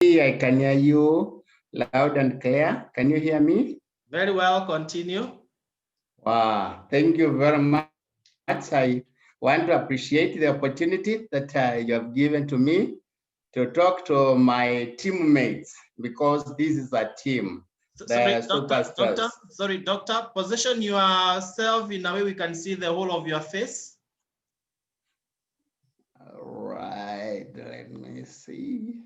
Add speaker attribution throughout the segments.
Speaker 1: I can hear you loud and clear. Can you hear me?
Speaker 2: Very well, continue.
Speaker 1: Wow, thank you very much. I want to appreciate the opportunity that you have given to me to talk to my teammates because this is a team.
Speaker 2: Sorry, doctor, position yourself in a way we can see the whole of your face.
Speaker 1: All right, let me see.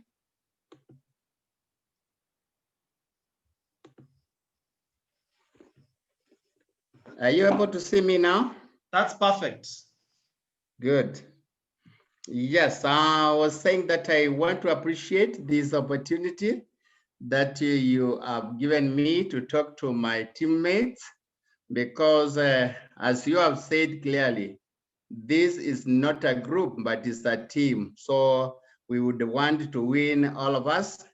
Speaker 1: Are you able to see me now?
Speaker 2: That's perfect.
Speaker 1: Good. Yes, I was saying that I want to appreciate this opportunity that you have given me to talk to my teammates because as you have said clearly, this is not a group, but it's a team. So we would want to win, all of us,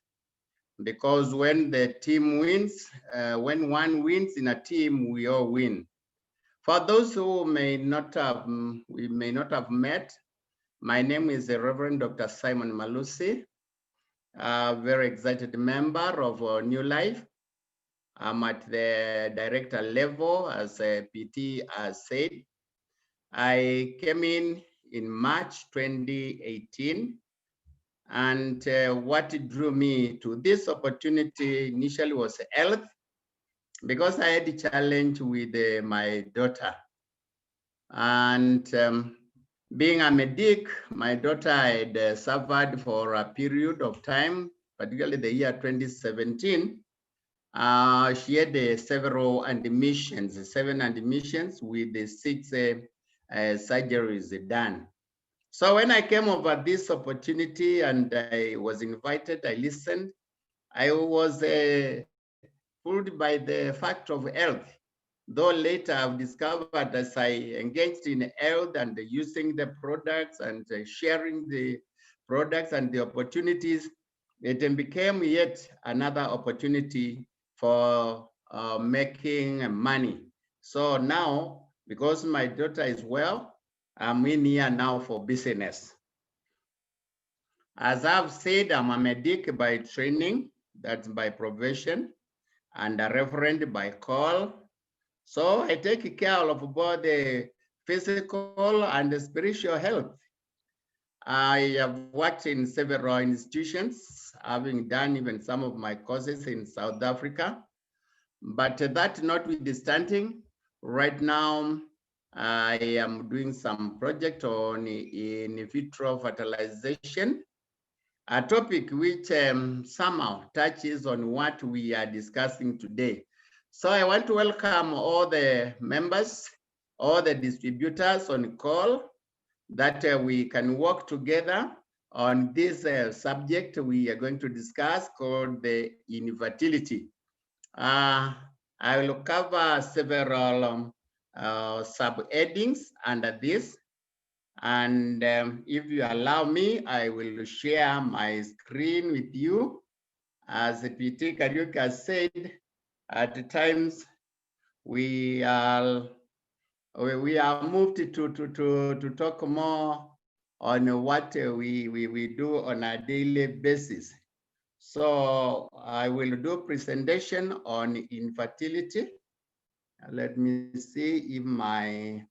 Speaker 1: because when the team wins, when one wins in a team, we all win. For those who may not have, we may not have met, my name is the Reverend Dr. Simon Malusi, a very excited member of New Life. I'm at the director level, as PT has said. I came in March 2018, and what drew me to this opportunity initially was health, because I had a challenge with my daughter. And being a medic, my daughter had suffered for a period of time, particularly the year 2017. She had several admissions, 7 admissions with the 6 surgeries done. So when I came over this opportunity and I was invited, I listened. I was fooled by the fact of health, though later I've discovered as I engaged in health and using the products and sharing the products and the opportunities, it became yet another opportunity for making money. So now, because my daughter is well, I'm in here now for business. As I've said, I'm a medic by training, that's by profession, and a referent by call. So I take care of both the physical and the spiritual health. I have worked in several institutions, having done even some of my courses in South Africa. But that notwithstanding, right now I am doing some project on in vitro fertilization, a topic which somehow touches on what we are discussing today. So I want to welcome all the members, all the distributors on call, that we can work together on this subject we are going to discuss called the infertility. I will cover several sub-headings under this. And if you allow me, I will share my screen with you. As PT Kariuki has said, at times we are moved to talk more on what we do on a daily basis. So I will do presentation on infertility. Let me see if my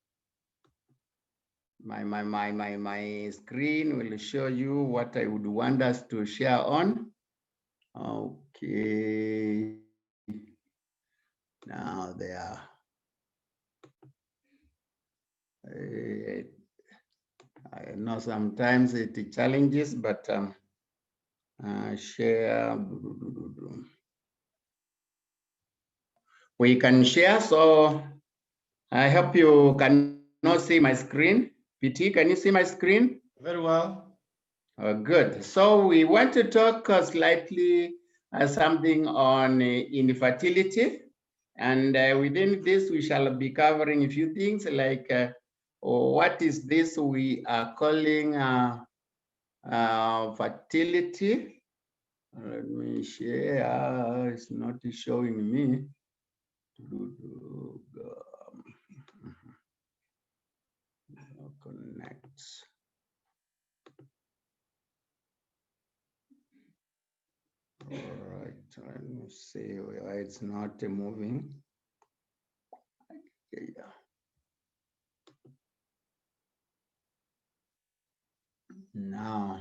Speaker 1: screen will show you what I would want us to share on. Okay. Now there. I know sometimes it challenges, but share. We can share, so I hope you can not see my screen. PT, can you see my screen?
Speaker 2: Very well.
Speaker 1: Good. So we want to talk slightly something on infertility. And within this, we shall be covering a few things like what is this we are calling fertility. Let me share. It's not showing me. Connect. All right, let me see why it's not moving. Okay, yeah. Now,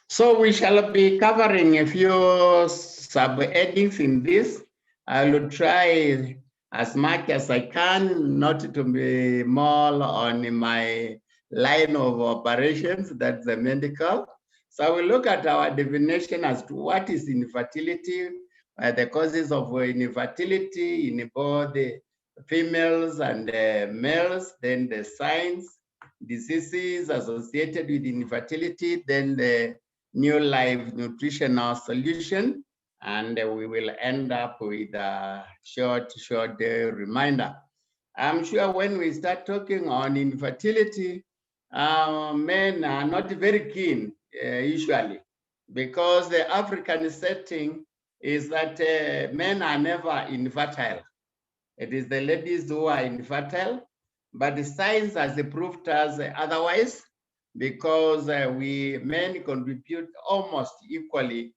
Speaker 1: so we shall be covering a few sub-headings in this. I will try as much as I can not to be more on my line of operations, that's the medical. So we look at our definition as to what is infertility, the causes of infertility in both the females and males, then the signs, diseases associated with infertility, then the new life nutritional solution, and we will end up with a short reminder. I'm sure when we start talking on infertility, men are not very keen usually, because the African setting is that men are never infertile. It is the ladies who are infertile, but the science has proved us otherwise, because we men contribute almost equally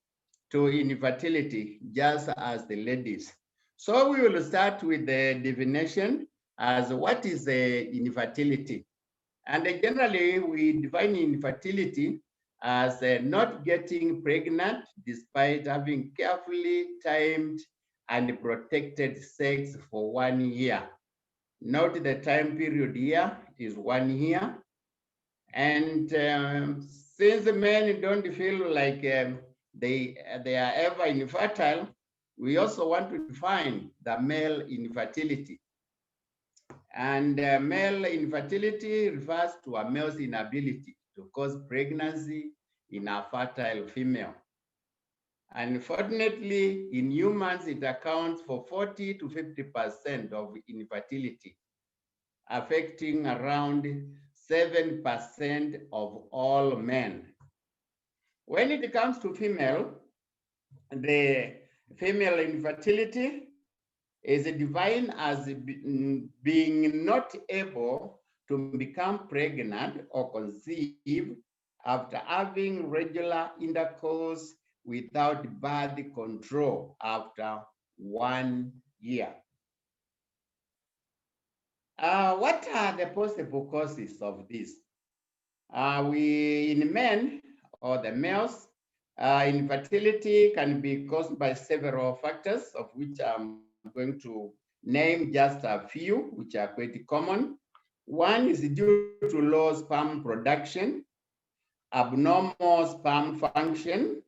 Speaker 1: to infertility, just as the ladies. So we will start with the definition as what is the infertility. And generally, we define infertility as not getting pregnant despite having carefully timed and protected sex for 1 year. Note the time period here is 1 year. And since the men don't feel like they are ever infertile, we also want to define the male infertility. And male infertility refers to a male's inability to cause pregnancy in a fertile female. Unfortunately, in humans, it accounts for 40 to 50% of infertility, affecting around 7% of all men. When it comes to female, the female infertility is defined as being not able to become pregnant or conceive after having regular intercourse without birth control after 1 year. What are the possible causes of this? In men or the males, infertility can be caused by several factors, of which I'm going to name just a few, which are quite common. One is due to low sperm production, abnormal sperm function,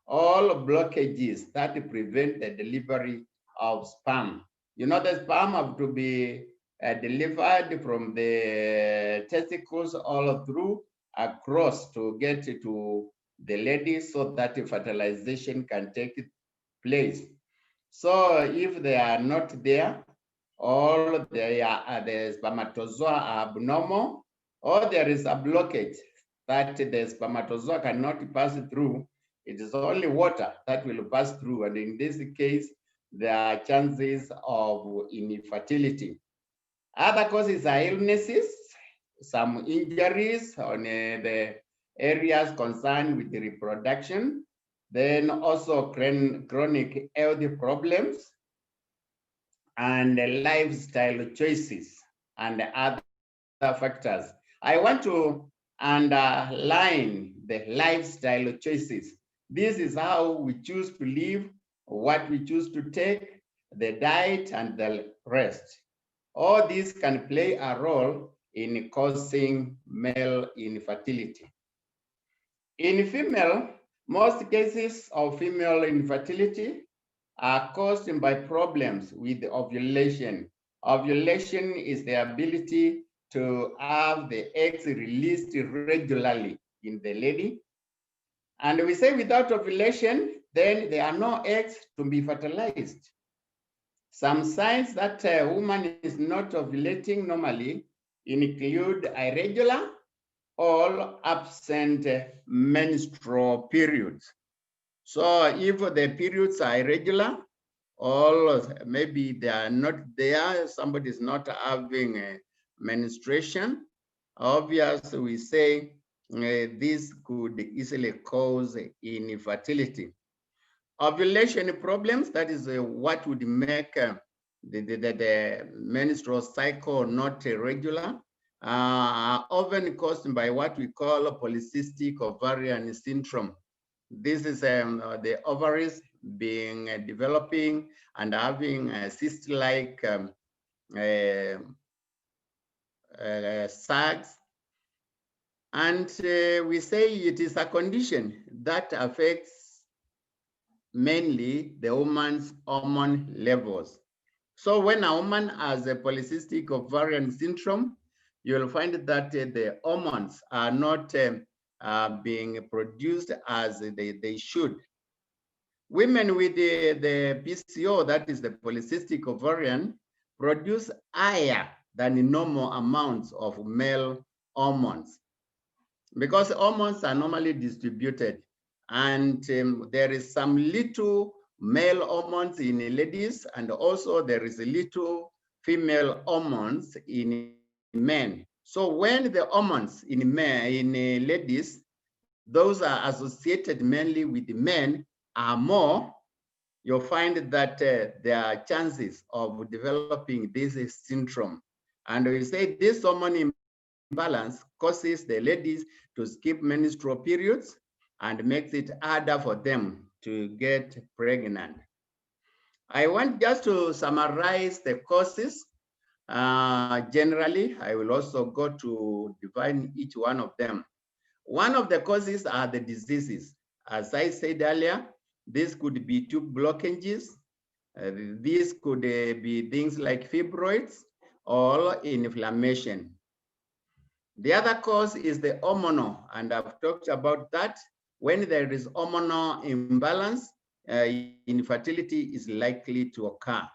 Speaker 1: all blockages that prevent the delivery of sperm. You know, the sperm have to be delivered from the testicles all through across to get to the lady so that fertilization can take place. So if they are not there, or the spermatozoa are abnormal, or there is a blockage that the spermatozoa cannot pass through, it is only water that will pass through. And in this case, there are chances of infertility. Other causes are illnesses, some injuries on the areas concerned with the reproduction, then also chronic health problems, and lifestyle choices and other factors. I want to underline the lifestyle choices. This is how we choose to live, what we choose to take, the diet, and the rest. All these can play a role in causing male infertility. In female, most cases of female infertility are caused by problems with ovulation. Ovulation is the ability to have the eggs released regularly in the lady. And we say without ovulation, then there are no eggs to be fertilized. Some signs that a woman is not ovulating normally include irregular or absent menstrual periods. So if the periods are irregular, or maybe they are not there, somebody is not having a menstruation, obviously we say this could easily cause infertility. Ovulation problems, that is what would make the menstrual cycle not regular, are often caused by what we call polycystic ovarian syndrome. This is the ovaries being developing and having cyst-like sacs. And we say it is a condition that affects mainly the woman's hormone levels. So when a woman has a polycystic ovarian syndrome, you'll find that the hormones are not being produced as they should. Women with the PCO, that is the polycystic ovarian, produce higher than normal amounts of male hormones, because hormones are normally distributed, and there is some little male hormones in ladies, and also there is a little female hormones in men. So when the hormones in ladies, those are associated mainly with the men, are more, you'll find that there are chances of developing this syndrome. And we say this hormone imbalance causes the ladies to skip menstrual periods and makes it harder for them to get pregnant. I want just to summarize the causes. Generally, I will also go to define each one of them. One of the causes are the diseases. As I said earlier, this could be tube blockages. These could be things like fibroids or inflammation. The other cause is the hormonal, and I've talked about that. When there is hormonal imbalance, infertility is likely to occur.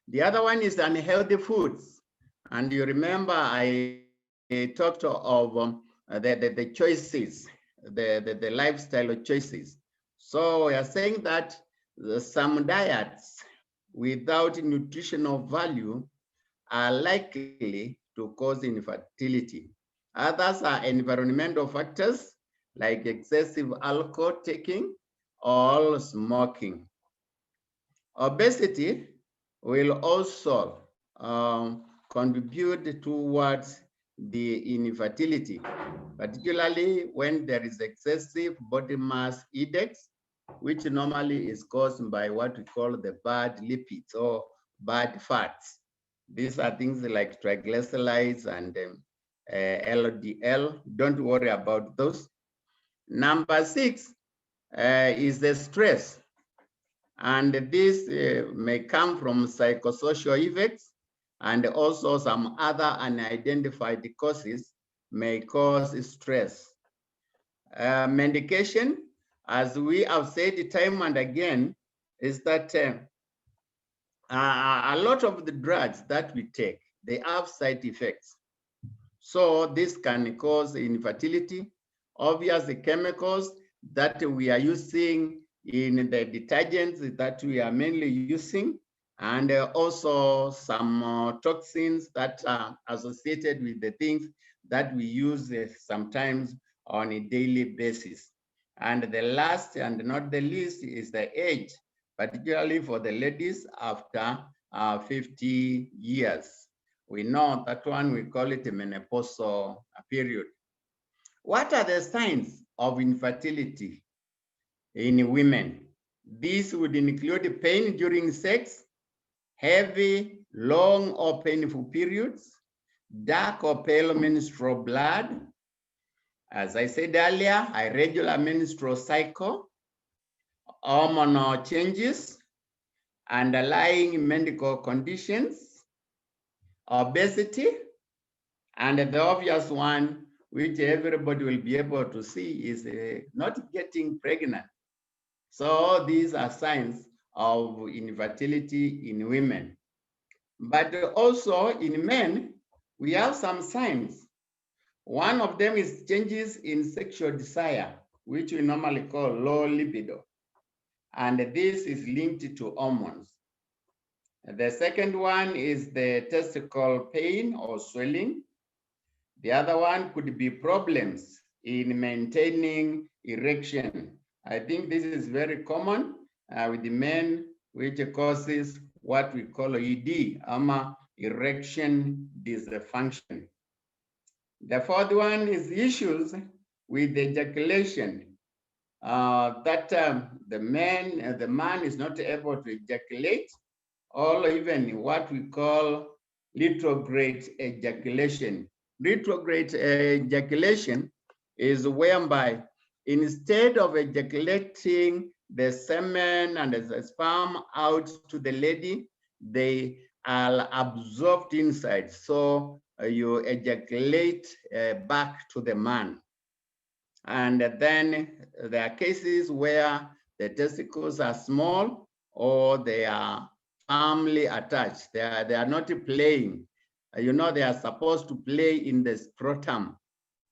Speaker 1: The other one is unhealthy foods. And you remember I talked of the choices, the lifestyle choices. So we are saying that some diets without nutritional value are likely to cause infertility. Others are environmental factors like excessive alcohol taking or smoking. Obesity will also contribute towards the infertility, particularly when there is excessive body mass index, which normally is caused by what we call the bad lipids or bad fats. These are things like triglycerides and LDL. Don't worry about those. Number 6 is the stress. And this may come from psychosocial effects, and also some other unidentified causes may cause stress. Medication, as we have said time and again, is that a lot of the drugs that we take, they have side effects. So this can cause infertility. Obviously, chemicals that we are using in the detergents that we are mainly using, and also some toxins that are associated with the things that we use sometimes on a daily basis. And the last and not the least is the age, particularly for the ladies after 50 years. We know that one, we call it a menopausal period. What are the signs of infertility in women? These would include pain during sex, heavy, long or painful periods, dark or pale menstrual blood, as I said earlier, irregular menstrual cycle, hormonal changes, underlying medical conditions, obesity, and the obvious one, which everybody will be able to see, is not getting pregnant. So these are signs of infertility in women. But also in men, we have some signs. One of them is changes in sexual desire. which we normally call low libido. And this is linked to hormones. The second one is the testicle pain or swelling. The other one could be problems in maintaining erection. I think this is very common with the men, which causes what we call ED, erection dysfunction. The fourth one is issues with ejaculation, the man is not able to ejaculate, or even what we call retrograde ejaculation. Retrograde ejaculation is whereby instead of ejaculating the semen and the sperm out to the lady, they are absorbed inside. So you ejaculate back to the man. And then there are cases where the testicles are small or they are firmly attached. They are not playing. You know, they are supposed to play in the scrotum.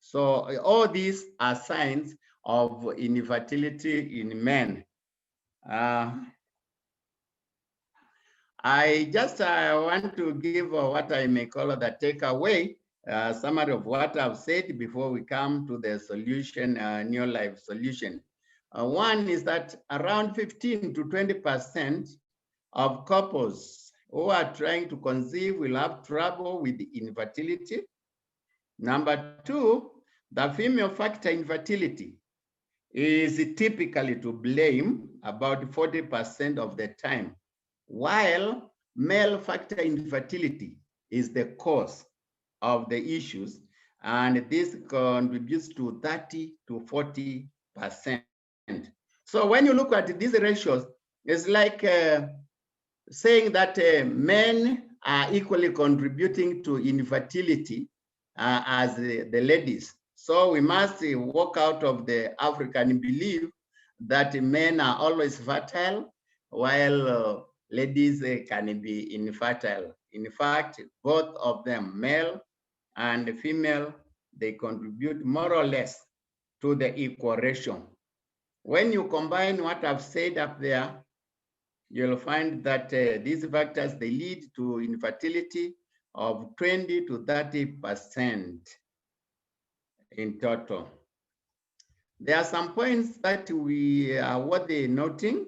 Speaker 1: So all these are signs of infertility in men. I just want to give what I may call the takeaway summary of what I've said before we come to the solution, new life solution. One is that around 15 to 20% of couples who are trying to conceive will have trouble with infertility. Number two, the female factor infertility is typically to blame about 40% of the time, while male factor infertility is the cause of the issues, and this contributes to 30 to 40%. So when you look at these ratios, it's like saying that men are equally contributing to infertility as the ladies. So we must walk out of the African belief that men are always fertile, while ladies can be infertile. In fact, both of them, male and female, they contribute more or less to the equal ratio. When you combine what I've said up there, you'll find that these factors, they lead to infertility of 20 to 30% in total. There are some points that we are worthy noting.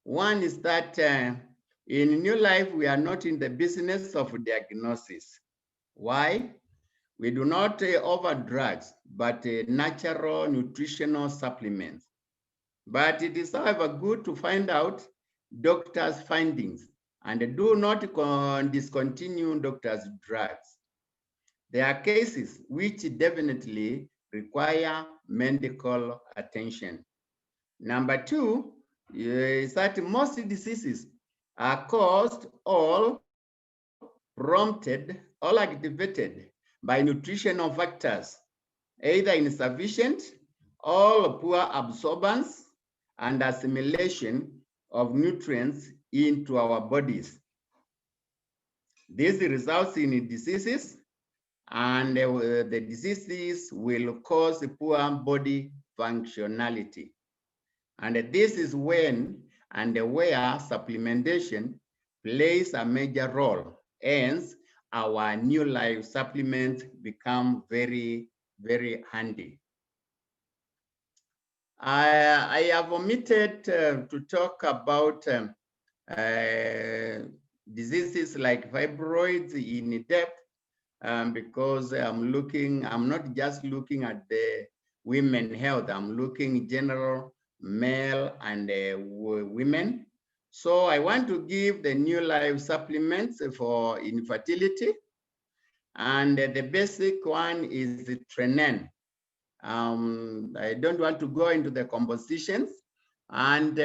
Speaker 1: One is that in New Life, we are not in the business of diagnosis. Why? We do not offer drugs, but natural nutritional supplements. But it is, however, good to find out doctors' findings and do not discontinue doctors' drugs. There are cases which definitely require medical attention. Number two is that most diseases are caused or prompted or activated by nutritional factors, either insufficient or poor absorbance and assimilation of nutrients into our bodies. This results in diseases, and the diseases will cause poor body functionality. And this is when and where supplementation plays a major role. Hence, our New Life supplements become very, very handy. I have omitted to talk about diseases like fibroids in depth because I'm not just looking at the women health, I'm looking general male and women. So I want to give the New Life supplements for infertility. And the basic one is the Trenan. I don't want to go into the compositions. And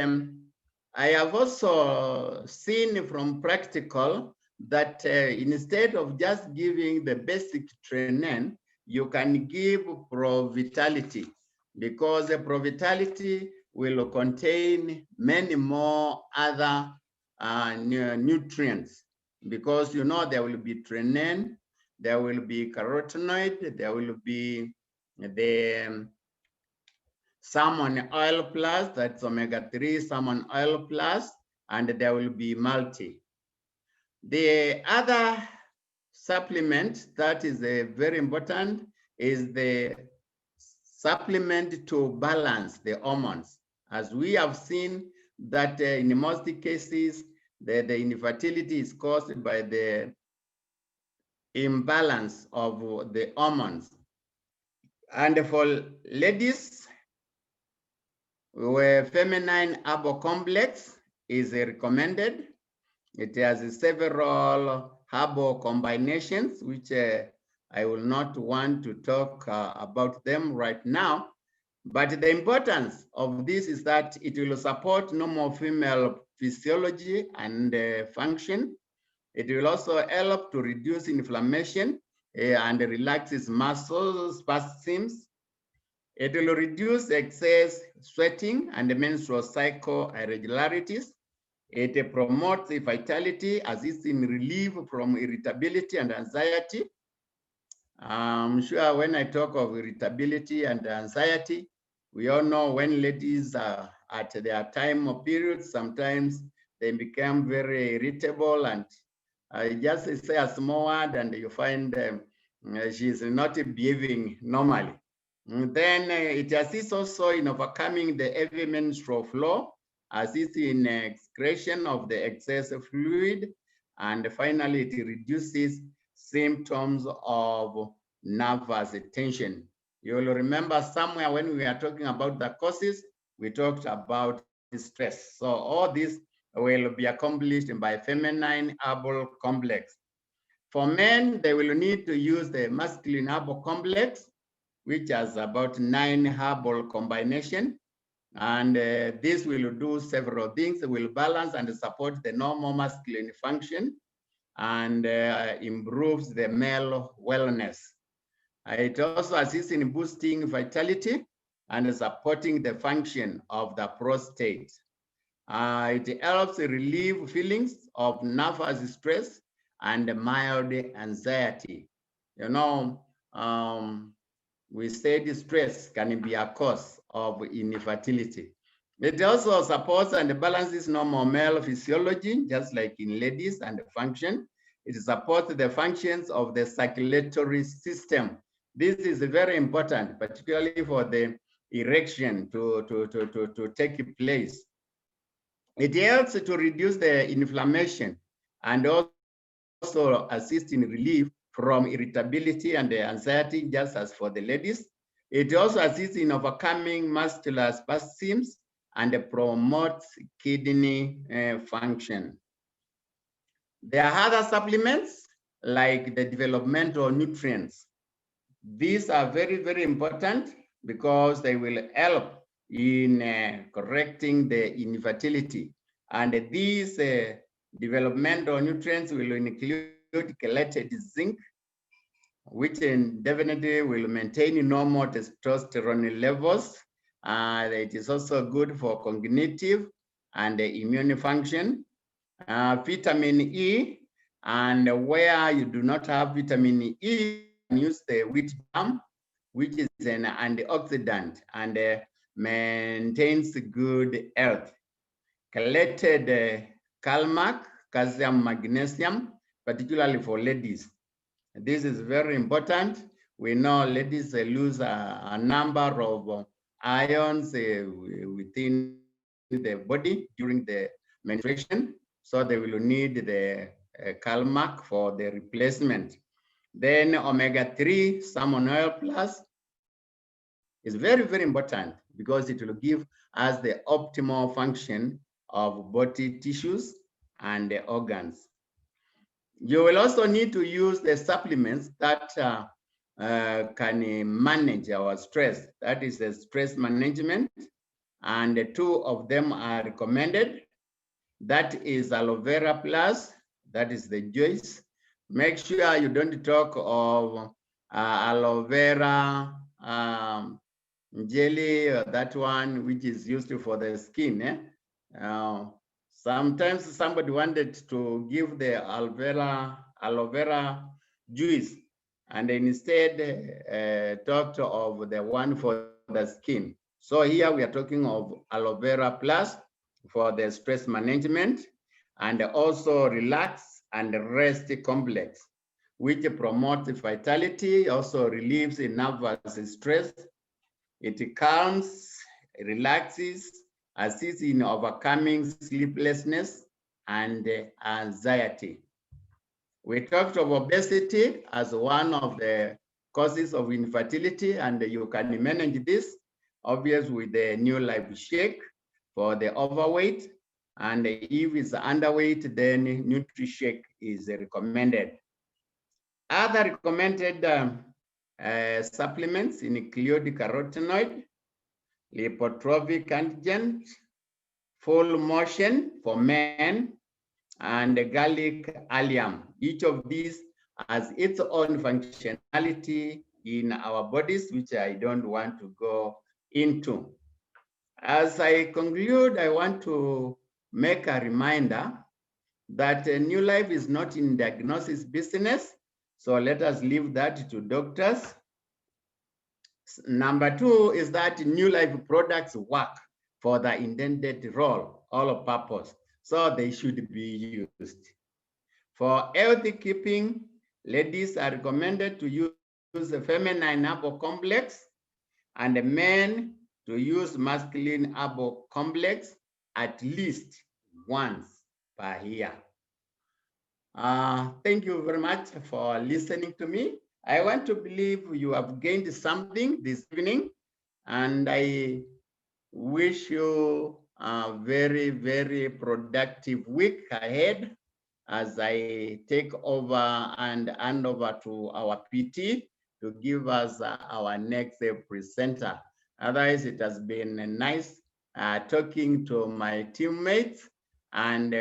Speaker 1: I have also seen from practical that instead of just giving the basic Trenan, you can give Pro-Vitality, because the Pro-Vitality will contain many more other nutrients, because you know there will be Trenan, there will be carotenoid, there will be the salmon oil plus, that's omega-3 salmon oil plus, and there will be multi. The other supplement that is very important is the supplement to balance the hormones. As we have seen that in most cases, the infertility is caused by the imbalance of the hormones. And for ladies, where feminine herbal complex is recommended. It has several herbal combinations, which I will not want to talk about them right now. But the importance of this is that it will support normal female physiology and function. It will also help to reduce inflammation and relaxes muscles, spasms. It will reduce excess sweating and the menstrual cycle irregularities. It promotes vitality, assists in relief from irritability and anxiety. I'm sure when I talk of irritability and anxiety, we all know when ladies are at their time of period, sometimes they become very irritable, and just say a small word and you find she's not behaving normally. Then it assists also in overcoming the heavy menstrual flow, assists in excretion of the excess fluid, and finally it reduces symptoms of nervous tension. You will remember somewhere when we are talking about the causes, we talked about stress. So all this will be accomplished by feminine herbal complex. For men, they will need to use the masculine herbal complex, which has about 9 herbal combination. And this will do several things. It will balance and support the normal masculine function and improves the male wellness. It also assists in boosting vitality and supporting the function of the prostate. It helps relieve feelings of nervous stress and mild anxiety. You know, we said stress can be a cause of infertility. It also supports and balances normal male physiology, just like in ladies, and function. It supports the functions of the circulatory system. This is very important, particularly for the erection to take place. It helps to reduce the inflammation and also assist in relief from irritability and anxiety, just as for the ladies. It also assists in overcoming muscular spasms and promotes kidney function. There are other supplements like the developmental nutrients. These are very, very important because they will help in correcting the infertility. And these developmental nutrients will include chelated zinc, which definitely will maintain normal testosterone levels. It is also good for cognitive and immune function. Vitamin E, and where you do not have vitamin E, you can use the wheat germ, which is an antioxidant and maintains good health. Chelated calmac, calcium, magnesium, particularly for ladies. This is very important. We know ladies lose a number of ions within the body during the menstruation, so they will need the calmac for the replacement. Then omega-3 salmon oil plus is very, very important because it will give us the optimal function of body tissues and the organs. You will also need to use the supplements that can manage our stress. That is the stress management. And the 2 of them are recommended. That is aloe vera plus, that is the juice. Make sure you don't talk of aloe vera jelly, or that one which is used for the skin. Sometimes somebody wanted to give the aloe vera juice, and instead talked of the one for the skin. So here we are talking of aloe vera plus for the stress management, and also relax and rest complex, which promotes vitality, also relieves nervous stress. It calms, relaxes, assists in overcoming sleeplessness and anxiety. We talked of obesity as one of the causes of infertility, and you can manage this, obviously, with the New Life Shake for the overweight. And if it's underweight, then NutriShake is recommended. Other recommended supplements include carotenoid, lipotrophic antigen, full motion for men, and garlic allium. Each of these has its own functionality in our bodies, which I don't want to go into. As I conclude, I want to make a reminder that New Life is not in diagnosis business, so let us leave that to doctors. Number two is that New Life products work for the intended role, all purpose, so they should be used. For healthy keeping, ladies are recommended to use the feminine herbal complex, and men to use masculine herbal complex at least once per year. Thank you very much for listening to me. I want to believe you have gained something this evening, and I wish you a very, very productive week ahead as I take over and hand over to our PT to give us our next presenter. Otherwise, it has been nice talking to my teammates, and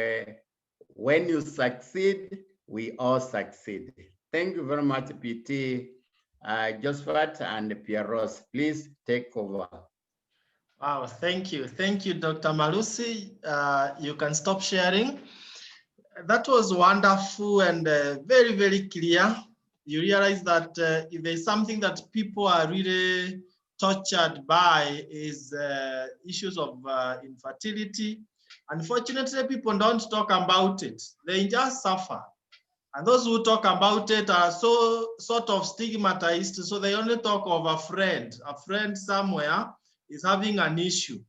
Speaker 1: when you succeed, we all succeed. Thank you very much, PT Josephat and Pearose. Please take over.
Speaker 2: Wow, thank you. Thank you, Dr. Malusi. You can stop sharing. That was wonderful and very, very clear. You realize that if there's something that people are really tortured by is issues of infertility. Unfortunately, people don't talk about it. They just suffer. And those who talk about it are so sort of stigmatized, so they only talk of a friend somewhere is having an issue.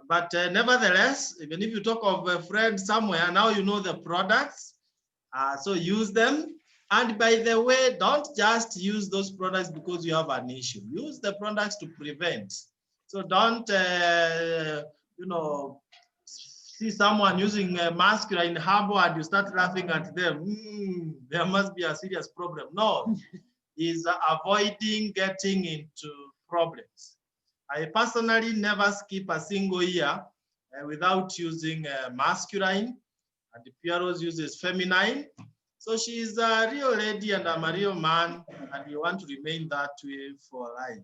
Speaker 2: But nevertheless, even if you talk of a friend somewhere, now you know the products, so use them. And by the way, don't just use those products because you have an issue. Use the products to prevent. So don't, see someone using a masculine herbal and you start laughing at them. There must be a serious problem. No, is avoiding getting into problems. I personally never skip a single year without using masculine, and Pearose uses feminine. So she's a real lady and I'm a real man, and we want to remain that way for life.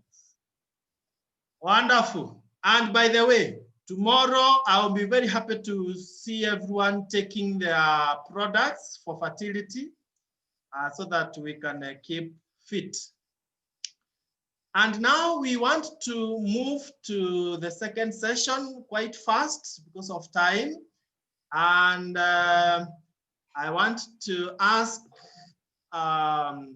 Speaker 2: Wonderful. And by the way, tomorrow I'll be very happy to see everyone taking their products for fertility so that we can keep fit. And now we want to move to the second session quite fast because of time. And I want to ask our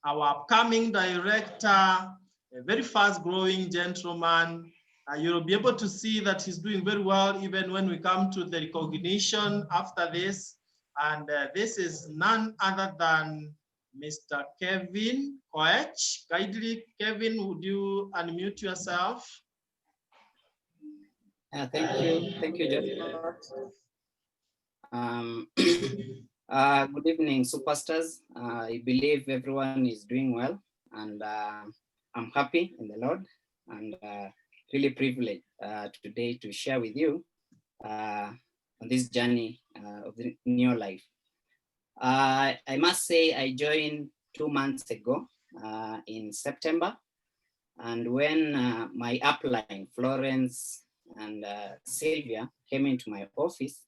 Speaker 2: upcoming director, a very fast growing gentleman. You'll be able to see that he's doing very well even when we come to the recognition after this. And this is none other than Mr. Kevin Koech. Kindly, Kevin, would you unmute yourself?
Speaker 3: Thank you, Jeff. Good evening, superstars. I believe everyone is doing well, and I'm happy in the Lord, and really privileged today to share with you on this journey of the new life. I must say I joined 2 months ago in September, and when my upline, Florence and Sylvia, came into my office,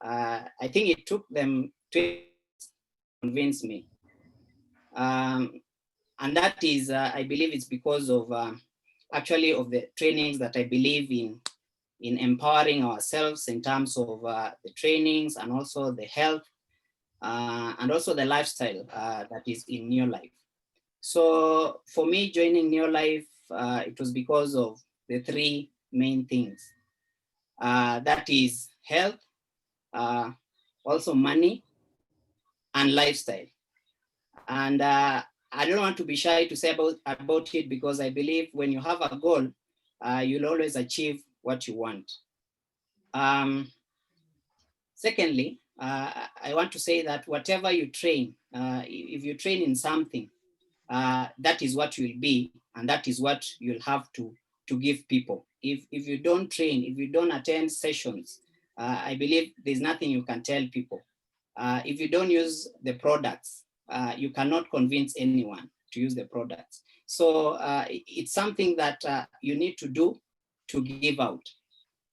Speaker 3: I think it took them 2 years to convince me. And that is, I believe it's because of actually of the trainings that I believe in empowering ourselves in terms of the trainings and also the health and also the lifestyle that is in Neolife. So for me, joining Neolife, it was because of the three main things. That is health, also money, and lifestyle. And I don't want to be shy to say about it, because I believe when you have a goal, you'll always achieve what you want. Secondly, I want to say that whatever you train, if you train in something, that is what you'll be, and that is what you'll have to give people. If you don't train, if you don't attend sessions, I believe there's nothing you can tell people. If you don't use the products, you cannot convince anyone to use the products. So it's something that you need to do to give out.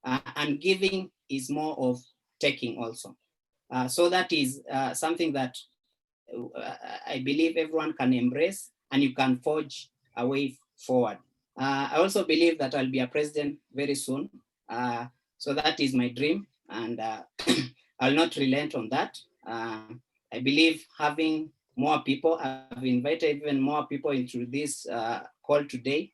Speaker 3: And giving is more of taking also. So that is something that I believe everyone can embrace, and you can forge a way forward. I also believe that I'll be a president very soon. So that is my dream, and I'll not relent on that. I believe having more people, I've invited even more people into this call today.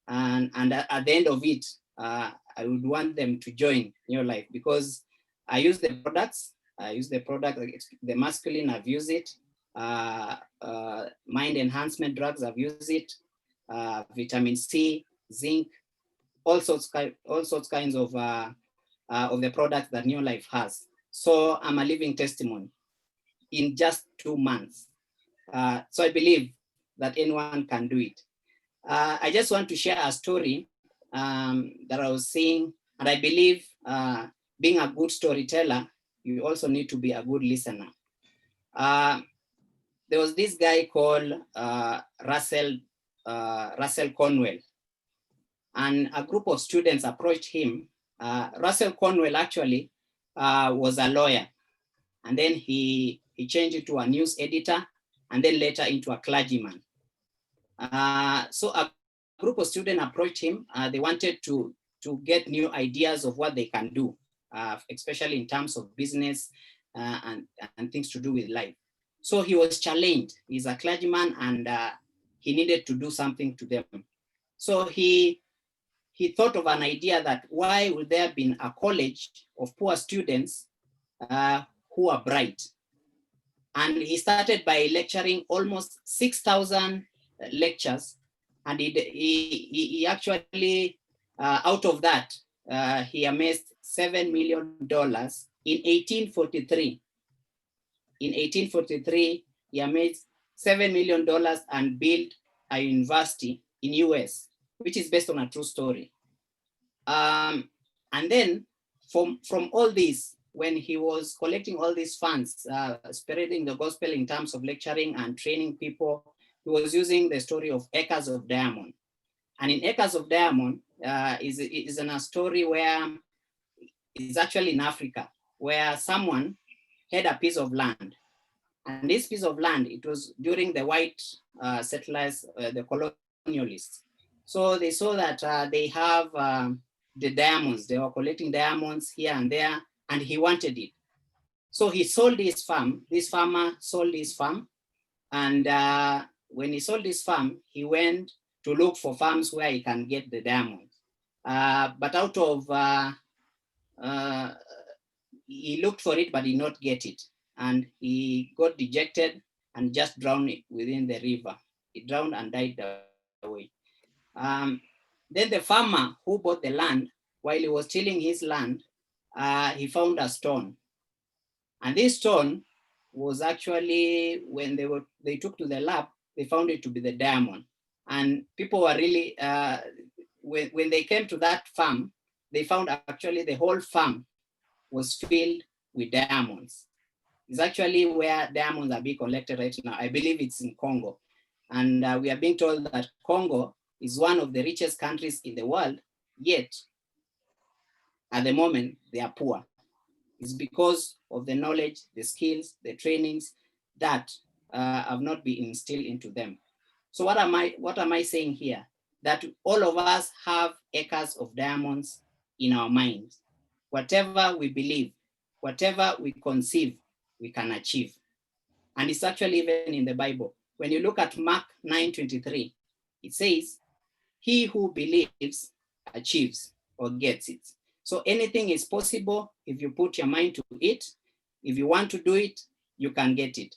Speaker 3: And at the end of it, I would want them to join Neolife, because I use the products. I use the product, the masculine, I've used it. Mind enhancement drugs, I've used it. Vitamin C, zinc, all sorts kinds of the products that Neolife has. So I'm a living testimony in just 2 months. So I believe that anyone can do it. I just want to share a story that I was seeing, and I believe being a good storyteller, you also need to be a good listener. There was this guy called Russell Cornwell, and a group of students approached him. Russell Cornwell actually was a lawyer, and then he changed it to a news editor, and then later into a clergyman. So a group of students approached him. They wanted to get new ideas of what they can do, especially in terms of business and things to do with life. So he was challenged. He's a clergyman, and he needed to do something to them. So he thought of an idea that why would there have been a college of poor students who are bright? And he started by lecturing almost 6,000 lectures. And he actually, out of that, he amassed $7 million in 1843. In 1843, he amassed $7 million and built a university in US, which is based on a true story. And then from all this, when he was collecting all these funds, spreading the gospel in terms of lecturing and training people, he was using the story of Acres of Diamond. And in Acres of Diamond is in a story where it's actually in Africa, where someone had a piece of land. And this piece of land, it was during the white settlers, the colonialists. So they saw that they have the diamonds. They were collecting diamonds here and there, and he wanted it. So he sold his farm. This farmer sold his farm. And when he sold his farm, he went to look for farms where he can get the diamonds. But out of, he looked for it, but did not get it. And he got dejected and just drowned within the river. He drowned and died away. Then the farmer who bought the land, while he was tilling his land, he found a stone. And this stone was actually, when they took to the lab, they found it to be the diamond. And people were really, when they came to that farm, they found actually the whole farm was filled with diamonds. It's actually where diamonds are being collected right now. I believe it's in Congo. And we are being told that Congo is one of the richest countries in the world, yet at the moment they are poor. It's because of the knowledge, the skills, the trainings that have not been instilled into them. So what am I saying here? that all of us have acres of diamonds in our minds. Whatever we believe, whatever we conceive, we can achieve. And it's actually even in the Bible. When you look at Mark 9:23, it says, he who believes achieves or gets it. So anything is possible if you put your mind to it. If you want to do it, you can get it.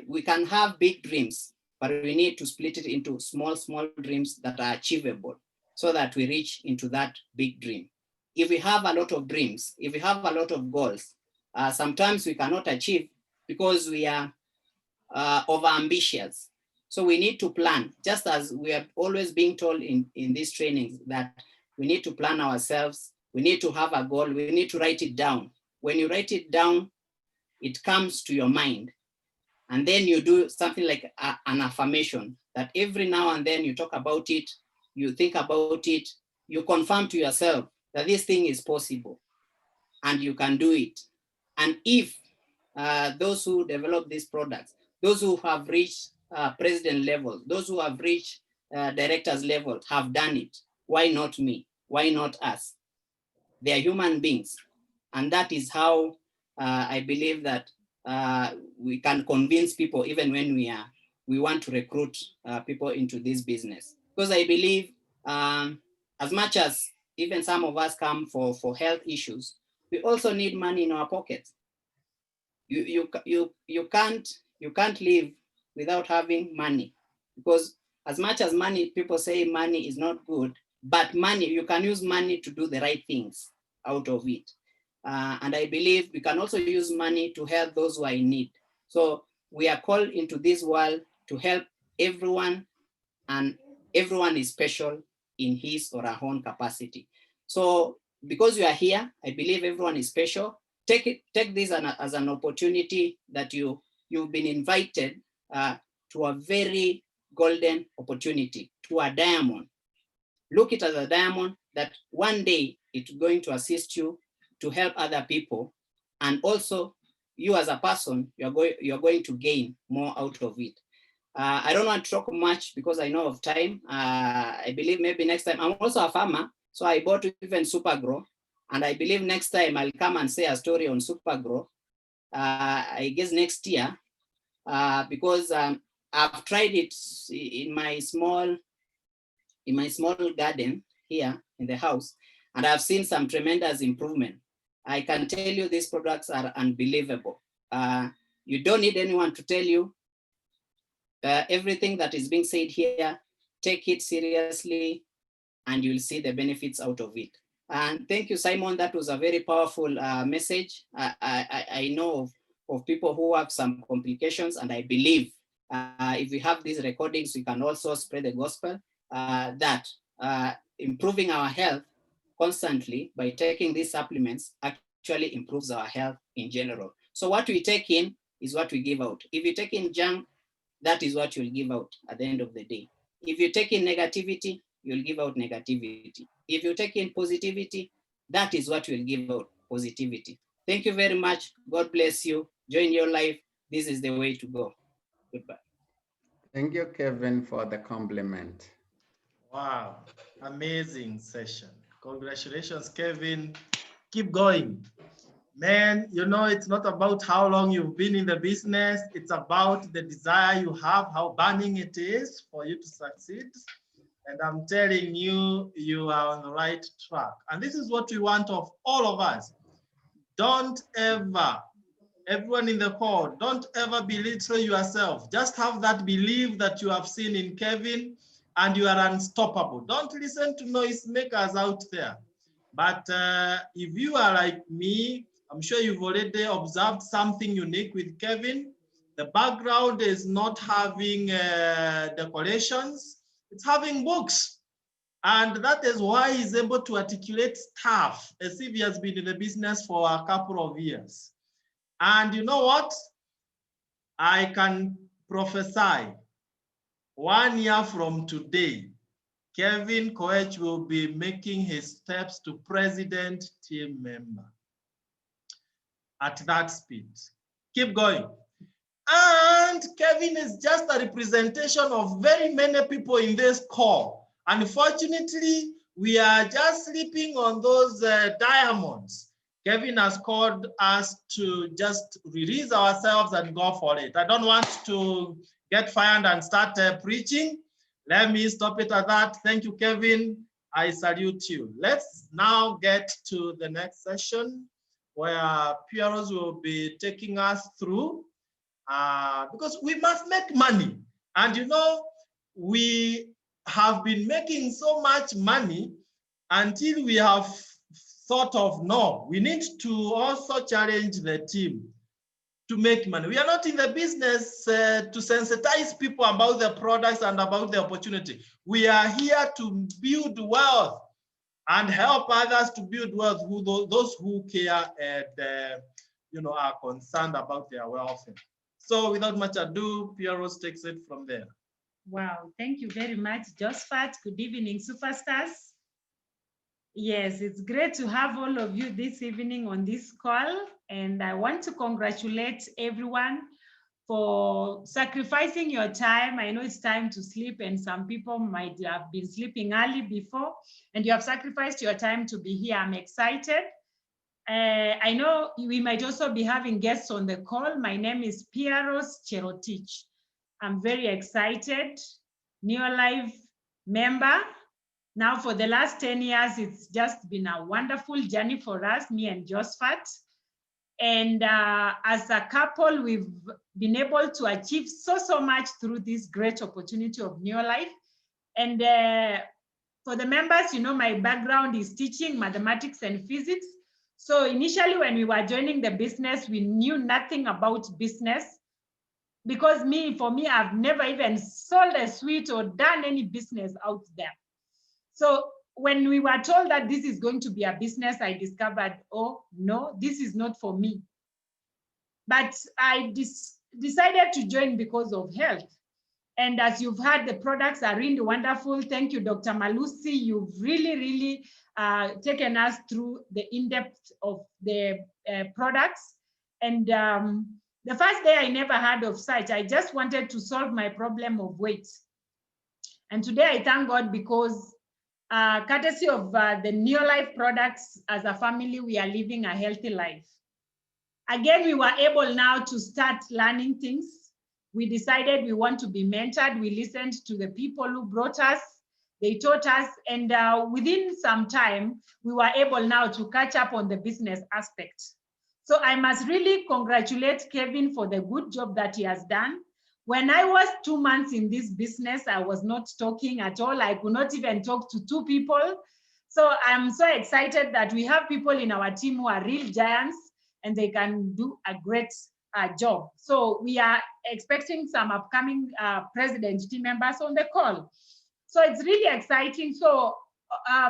Speaker 3: We can have big dreams, but we need to split it into small dreams that are achievable so that we reach into that big dream. If we have a lot of dreams, if we have a lot of goals, sometimes we cannot achieve because we are overambitious. So we need to plan, just as we are always being told in these trainings that we need to plan ourselves, we need to have a goal, we need to write it down. When you write it down, it comes to your mind. And then you do something like an affirmation that every now and then you talk about it, you think about it, you confirm to yourself that this thing is possible and you can do it. And if those who develop these products, those who have reached president level, those who have reached directors level have done it, why not me? Why not us? They are human beings. And that is how I believe that we can convince people even when we want to recruit people into this business. Because I believe as much as even some of us come for health issues, we also need money in our pockets. You can't live without having money, because as much as money, people say money is not good, but money, you can use money to do the right things out of it. And I believe we can also use money to help those who are in need. So we are called into this world to help everyone, and everyone is special in his or her own capacity. So because you are here, I believe everyone is special. Take this as an opportunity that you've been invited to a very golden opportunity, to a diamond. Look it as a diamond that one day it's going to assist you to help other people. And also you as a person, you're going to gain more out of it. I don't want to talk much because I know of time. I believe maybe next time, I'm also a farmer, so I bought even Supergrow. And I believe next time I'll come and say a story on Supergrow. I guess next year, because I've tried it in my small garden here in the house, and I've seen some tremendous improvement. I can tell you these products are unbelievable. You don't need anyone to tell you. Everything that is being said here, take it seriously, and you'll see the benefits out of it. And thank you, Simon. That was a very powerful message. I know of people who have some complications, and I believe if we have these recordings, we can also spread the gospel that improving our health constantly by taking these supplements actually improves our health in general. So what we take in is what we give out. If you take in junk, that is what you'll give out at the end of the day. If you take in negativity, you'll give out negativity. If you take in positivity, that is what you'll give out, positivity. Thank you very much. God bless you. Join your life. This is the way to go. Goodbye.
Speaker 1: Thank you, Kevin, for the compliment.
Speaker 2: Wow, amazing session. Congratulations, Kevin. Keep going. Man, you know, it's not about how long you've been in the business. It's about the desire you have, how burning it is for you to succeed. And I'm telling you, you are on the right track. And this is what we want of all of us. Don't ever, everyone in the call, don't ever belittle yourself. Just have that belief that you have seen in Kevin, and you are unstoppable. Don't listen to noisemakers out there. But if you are like me, I'm sure you've already observed something unique with Kevin. The background is not having decorations, it's having books. And that is why he's able to articulate stuff as if he has been in the business for a couple of years. And you know what? I can prophesy 1 year from today, Kevin Koech will be making his steps to president team member at that speed. Keep going. And Kevin is just a representation of very many people in this call. Unfortunately, we are just sleeping on those diamonds. Kevin has called us to just release ourselves and go for it. I don't want to get fired and start preaching. Let me stop it at that. Thank you, Kevin. I salute you. Let's now get to the next session where Pearose will be taking us through because we must make money. And you know, we have been making so much money until we have thought of, no, we need to also challenge the team to make money. We are not in the business to sensitize people about the products and about the opportunity. We are here to build wealth and help others to build wealth, those who care and you know, are concerned about their welfare. So without much ado, Pearose takes it from there.
Speaker 4: Wow, thank you very much, Josephat. Good evening, superstars. Yes, it's great to have all of you this evening on this call. And I want to congratulate everyone for sacrificing your time. I know it's time to sleep and some people might have been sleeping early before and you have sacrificed your time to be here. I'm excited. I know we might also be having guests on the call. My name is Pearose Kariuki. I'm very excited, Neolife member. Now for the last 10 years, it's just been a wonderful journey for us, me and Josephat. And as a couple, we've been able to achieve so much through this great opportunity of Neolife. And for the members, you know, my background is teaching mathematics and physics. So initially when we were joining the business, we knew nothing about business because for me, I've never even sold a sweet or done any business out there. So when we were told that this is going to be a business, I discovered, oh no, this is not for me. But I decided to join because of health. And as you've heard, the products are really wonderful. Thank you, Dr. Malusi. You've really taken us through the in-depth of the products. And the first day I never heard of such. I just wanted to solve my problem of weight. And today I thank God because courtesy of the Neolife products, as a family, we are living a healthy life. Again, we were able now to start learning things. We decided we want to be mentored. We listened to the people who brought us. They taught us, and within some time, we were able now to catch up on the business aspect. So I must really congratulate Kevin for the good job that he has done. When I was 2 months in this business, I was not talking at all. I could not even talk to 2 people. So I'm so excited that we have people in our team who are real giants and they can do a great job. So we are expecting some upcoming president team members on the call. So it's really exciting. So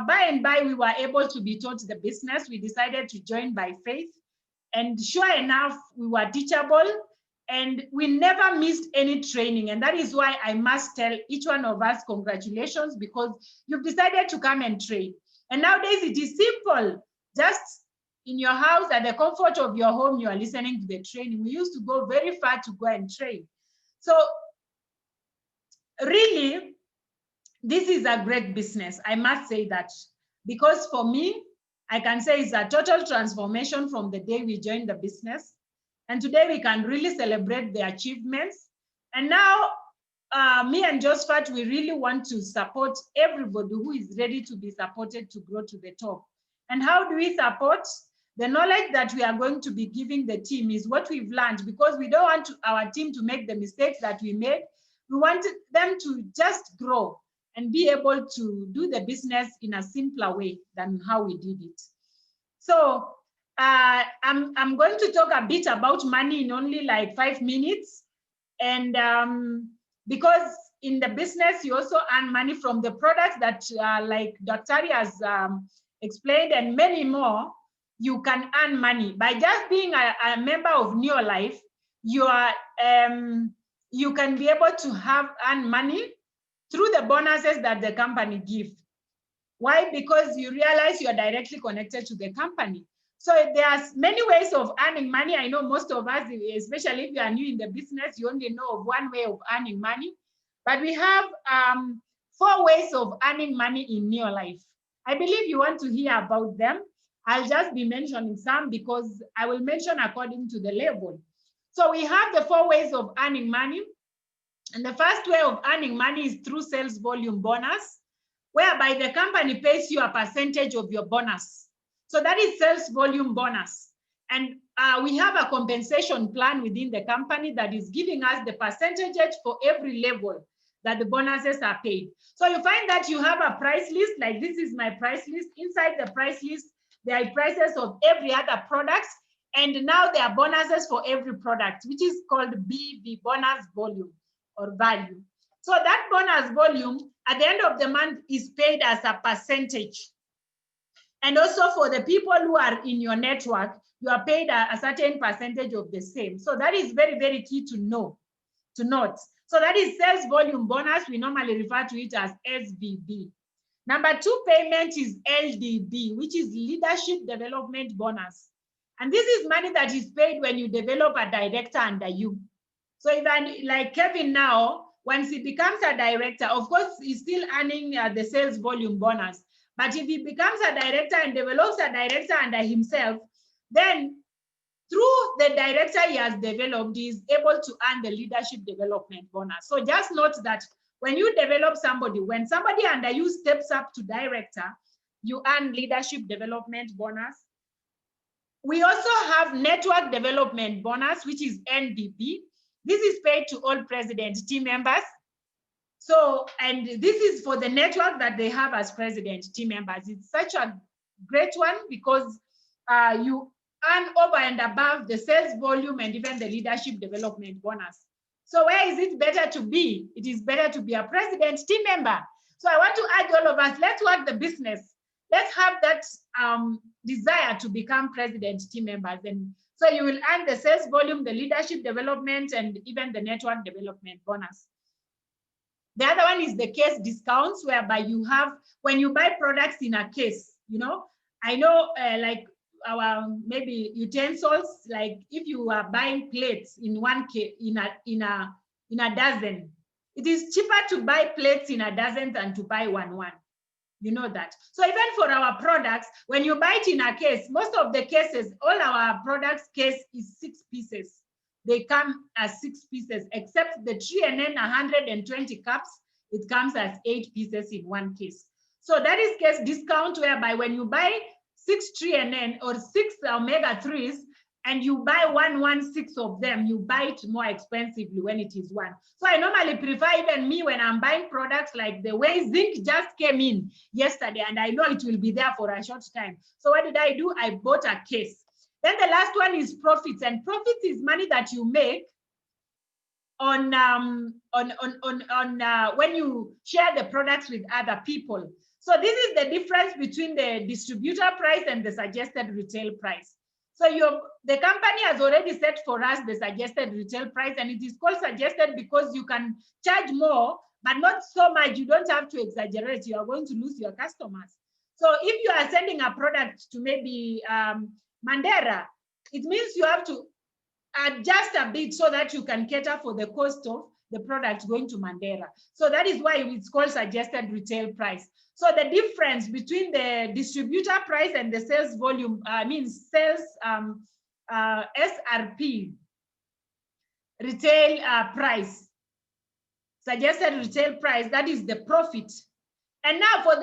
Speaker 4: by and by, we were able to be taught the business. We decided to join by faith. And sure enough, we were teachable and we never missed any training. And that is why I must tell each one of us congratulations because you've decided to come and train. And nowadays it is simple. Just in your house, at the comfort of your home, you are listening to the training. We used to go very far to go and train. So really, this is a great business. I must say that because for me, I can say it's a total transformation from the day we joined the business. And today we can really celebrate the achievements. And now me and Josephat, we really want to support everybody who is ready to be supported to grow to the top. And how do we support? The knowledge that we are going to be giving the team is what we've learned because we don't want our team to make the mistakes that we made. We want them to just grow and be able to do the business in a simpler way than how we did it. So I'm going to talk a bit about money in only like 5 minutes. And because in the business, you also earn money from the products that like Dr. has explained and many more, you can earn money. By just being a member of Neolife, you can be able to earn money through the bonuses that the company gives. Why? Because you realize you are directly connected to the company. So there's many ways of earning money. I know most of us, especially if you are new in the business, you only know of one way of earning money. But we have 4 ways of earning money in Neolife. I believe you want to hear about them. I'll just be mentioning some because I will mention according to the level. So we have the 4 ways of earning money. And the first way of earning money is through sales volume bonus, whereby the company pays you a percentage of your bonus. So that is sales volume bonus. And we have a compensation plan within the company that is giving us the percentages for every level that the bonuses are paid. So you find that you have a price list, like this is my price list. Inside the price list, there are prices of every other product. And now there are bonuses for every product, which is called BV, bonus volume or value. So that bonus volume at the end of the month is paid as a percentage. And also for the people who are in your network, you are paid a certain percentage of the same. So that is very, very key to note. So that is sales volume bonus. We normally refer to it as SVB. Number 2 payment is LDB, which is leadership development bonus. And this is money that is paid when you develop a director under you. So even like Kevin now, once he becomes a director, of course, he's still earning the sales volume bonus. But if he becomes a director and develops a director under himself, then through the director he has developed, he is able to earn the leadership development bonus. So just note that when you develop somebody, when somebody under you steps up to director, you earn leadership development bonus. We also have network development bonus, which is NDB. This is paid to all president team members. So, and this is for the network that they have as president team members. It's such a great one because you earn over and above the sales volume and even the leadership development bonus. So where is it better to be? It is better to be a president team member. So I want to urge all of us, let's work the business. Let's have that desire to become president team members. And so you will earn the sales volume, the leadership development, and even the network development bonus. The other one is the case discounts, whereby you have, when you buy products in a case, you know, I know like our maybe utensils, like if you are buying plates in one case, in a dozen, it is cheaper to buy plates in a dozen than to buy one. You know that. So even for our products, when you buy it in a case, most of the cases, all our products case is 6 pieces. They come as 6 pieces, except the 3NN 120 cups, it comes as 8 pieces in one case. So that is case discount, whereby when you buy 6 3NN or 6 omega-3s and you buy 1/16 of them, you buy it more expensively when it is one. So I normally prefer, even me, when I'm buying products, like the way zinc just came in yesterday and I know it will be there for a short time. So what did I do? I bought a case. Then the last one is profits, and profits is money that you make on when you share the products with other people. So this is the difference between the distributor price and the suggested retail price. So the company has already set for us the suggested retail price, and it is called suggested because you can charge more, but not so much. You don't have to exaggerate. You are going to lose your customers. So if you are sending a product to maybe Mandera, it means you have to adjust a bit so that you can cater for the cost of the product going to Mandera. So that is why it's called suggested retail price. So the difference between the distributor price and the sales volume, means sales SRP, retail price, suggested retail price, that is the profit. And now for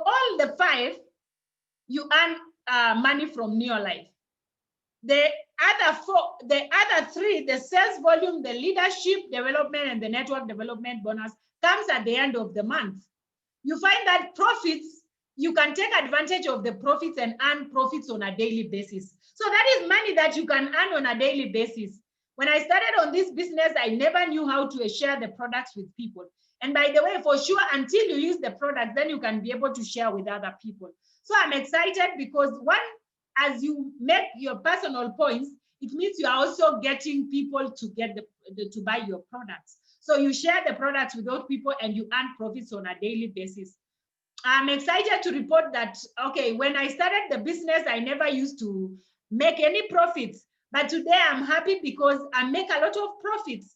Speaker 4: all the 5, you earn money from Neolife. The other 3, the sales volume, the leadership development, and the network development bonus comes at the end of the month. You find that profits, you can take advantage of the profits and earn profits on a daily basis. So that is money that you can earn on a daily basis. When I started on this business, I never knew how to share the products with people. And by the way, for sure, until you use the product, then you can be able to share with other people. So I'm excited because as you make your personal points, it means you are also getting people to get to buy your products. So you share the products with those people and you earn profits on a daily basis. I'm excited to report that, okay, when I started the business, I never used to make any profits, but today I'm happy because I make a lot of profits.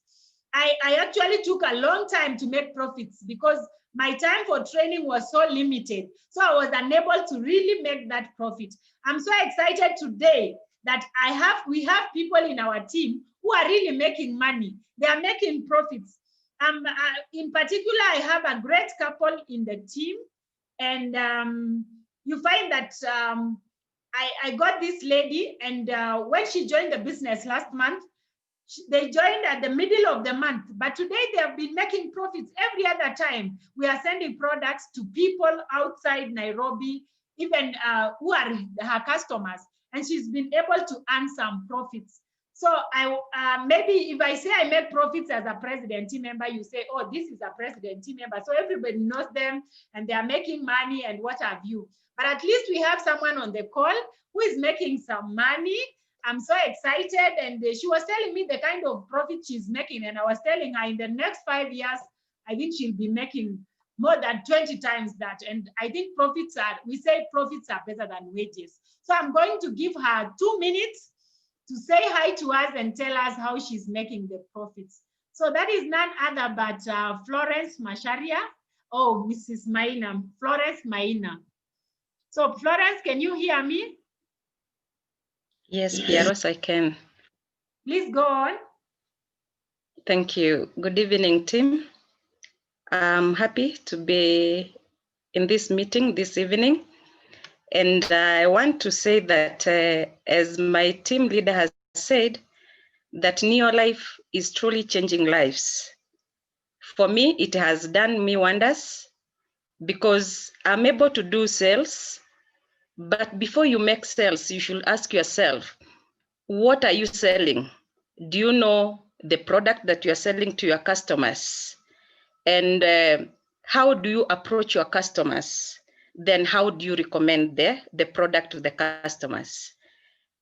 Speaker 4: I actually took a long time to make profits because my time for training was so limited. So I was unable to really make that profit. I'm so excited today that we have people in our team who are really making money. They are making profits. In particular, I have a great couple in the team, and you find that I got this lady, and when she joined the business last month, they joined at the middle of the month, but today they have been making profits every other time. We are sending products to people outside Nairobi, even who are her customers, and she's been able to earn some profits. So maybe if I say I make profits as a president team member, you say, oh, this is a president team member. So everybody knows them and they are making money and what have you. But at least we have someone on the call who is making some money. I'm so excited, and she was telling me the kind of profit she's making, and I was telling her in the next 5 years, I think she'll be making more than 20 times that. And I think we say profits are better than wages. So I'm going to give her 2 minutes to say hi to us and tell us how she's making the profits. So that is none other but Florence Masharia. Oh, Mrs. Maina, Florence Maina. So Florence, can you hear me?
Speaker 5: Yes, Pearose, I can.
Speaker 4: Please go on.
Speaker 5: Thank you. Good evening, team. I'm happy to be in this meeting this evening. And I want to say that as my team leader has said, that Neolife is truly changing lives. For me, it has done me wonders because I'm able to do sales. But before you make sales, you should ask yourself, what are you selling? Do you know the product that you're selling to your customers? And how do you approach your customers? Then how do you recommend the product to the customers?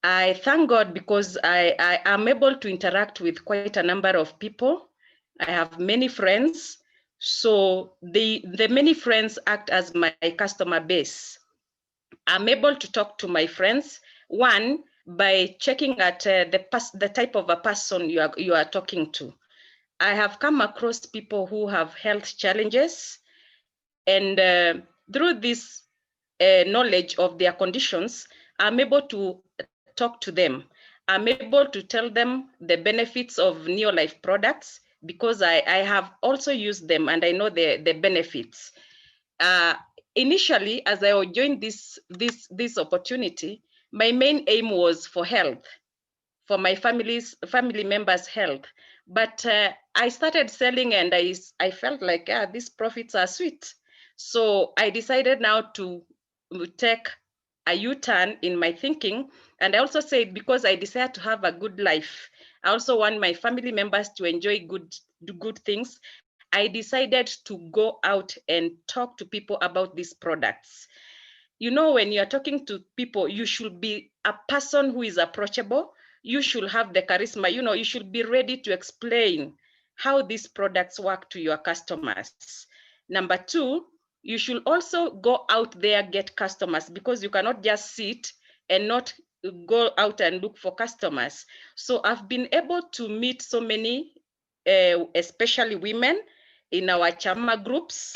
Speaker 5: I thank God because I am able to interact with quite a number of people. I have many friends. So the many friends act as my customer base. I'm able to talk to my friends, one, by checking at the type of a person you are talking to. I have come across people who have health challenges, and through this knowledge of their conditions, I'm able to talk to them. I'm able to tell them the benefits of Neolife products because I have also used them and I know the benefits. Initially, as I joined this opportunity, my main aim was for health, for my family members' health. But I started selling and I felt like, these profits are sweet. So I decided now to take a U-turn in my thinking. And I also said, because I desire to have a good life, I also want my family members to enjoy good things. I decided to go out and talk to people about these products. You know, when you're talking to people, you should be a person who is approachable. You should have the charisma. You know, you should be ready to explain how these products work to your customers. Number two, you should also go out there, get customers, because you cannot just sit and not go out and look for customers. So I've been able to meet so many, especially women, in our chama groups,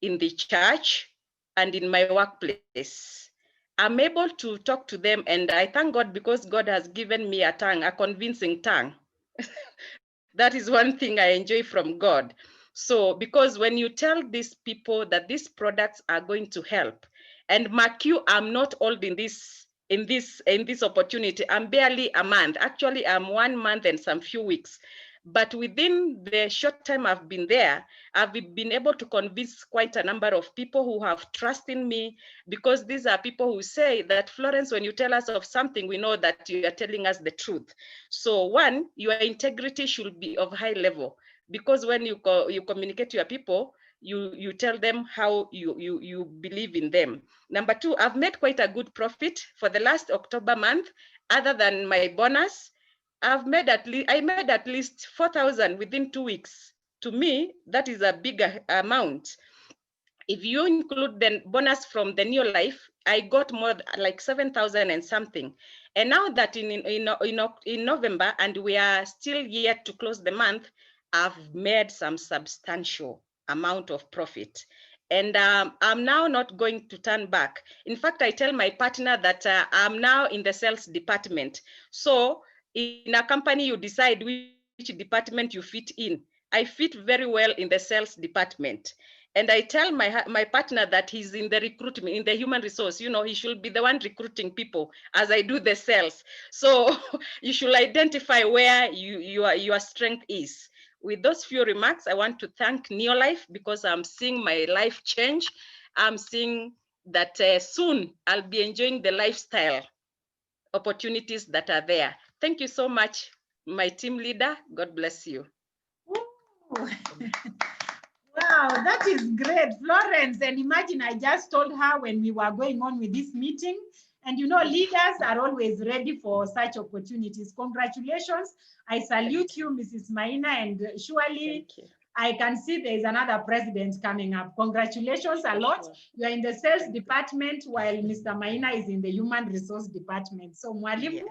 Speaker 5: in the church, and in my workplace. I'm able to talk to them, and I thank God because God has given me a tongue, a convincing tongue. That is one thing I enjoy from God. So, because when you tell these people that these products are going to help, and mark you, I'm not old in this opportunity. I'm barely a month. Actually, I'm 1 month and some few weeks. But within the short time I've been there, I've been able to convince quite a number of people who have trust in me, because these are people who say that, Florence, when you tell us of something, we know that you are telling us the truth. So one, your integrity should be of high level, because when you communicate to your people, you tell them how you believe in them. Number two, I've made quite a good profit for the last October month. Other than my bonus, I made at least 4,000 within 2 weeks. To me, that is a bigger amount. If you include the bonus from the Neolife, I got more like 7,000 and something. And now that in November, and we are still yet to close the month, I've made some substantial amount of profit. And I'm now not going to turn back. In fact, I tell my partner that I'm now in the sales department. So in a company, you decide which department you fit in. I fit very well in the sales department. And I tell my partner that he's in the recruitment, in the human resource, you know, he should be the one recruiting people as I do the sales. So you should identify where your strength is. With those few remarks, I want to thank Neolife because I'm seeing my life change. I'm seeing that soon I'll be enjoying the lifestyle opportunities that are there. Thank you so much, my team leader. God bless you.
Speaker 4: Wow, that is great, Florence. And imagine I just told her when we were going on with this meeting, and you know, leaders are always ready for such opportunities. Congratulations. I salute you, Mrs. Maina, and surely I can see there is another president coming up. Congratulations a lot. You are in the sales department while Mr. Maina is in the human resource department. So Mwalimu,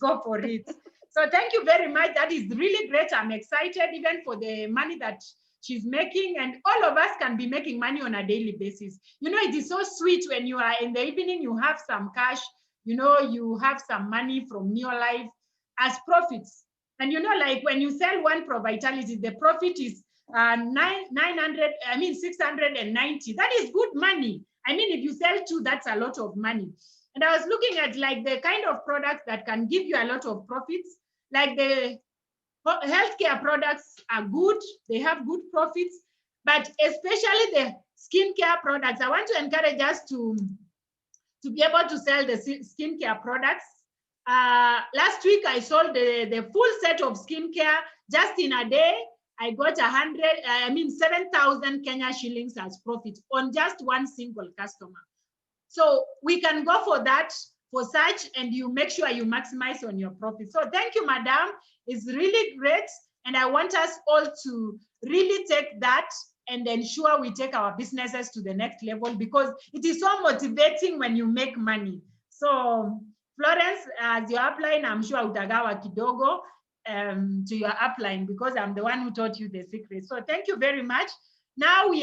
Speaker 4: go for it. So thank you very much. That is really great. I'm excited even for the money that she's making, and all of us can be making money on a daily basis. You know, it is so sweet when you are in the evening, you have some cash, you know, you have some money from Neolife as profits. And you know, like when you sell one Provitality, the profit is 690. That is good money. I mean, if you sell two, that's a lot of money. And I was looking at like the kind of products that can give you a lot of profits, like the healthcare products are good, they have good profits, but especially the skincare products. I want to encourage us to be able to sell the skincare products. Last week, I sold the full set of skincare just in a day. I got 7,000 Kenya shillings as profit on just one single customer. So we can go for that, for such, and you make sure you maximize on your profit. So thank you, madam. It's really great. And I want us all to really take that and ensure we take our businesses to the next level, because it is so motivating when you make money. So Florence, as your upline, I'm sure utagawa kidogo to your upline, because I'm the one who taught you the secret. So thank you very much. Now we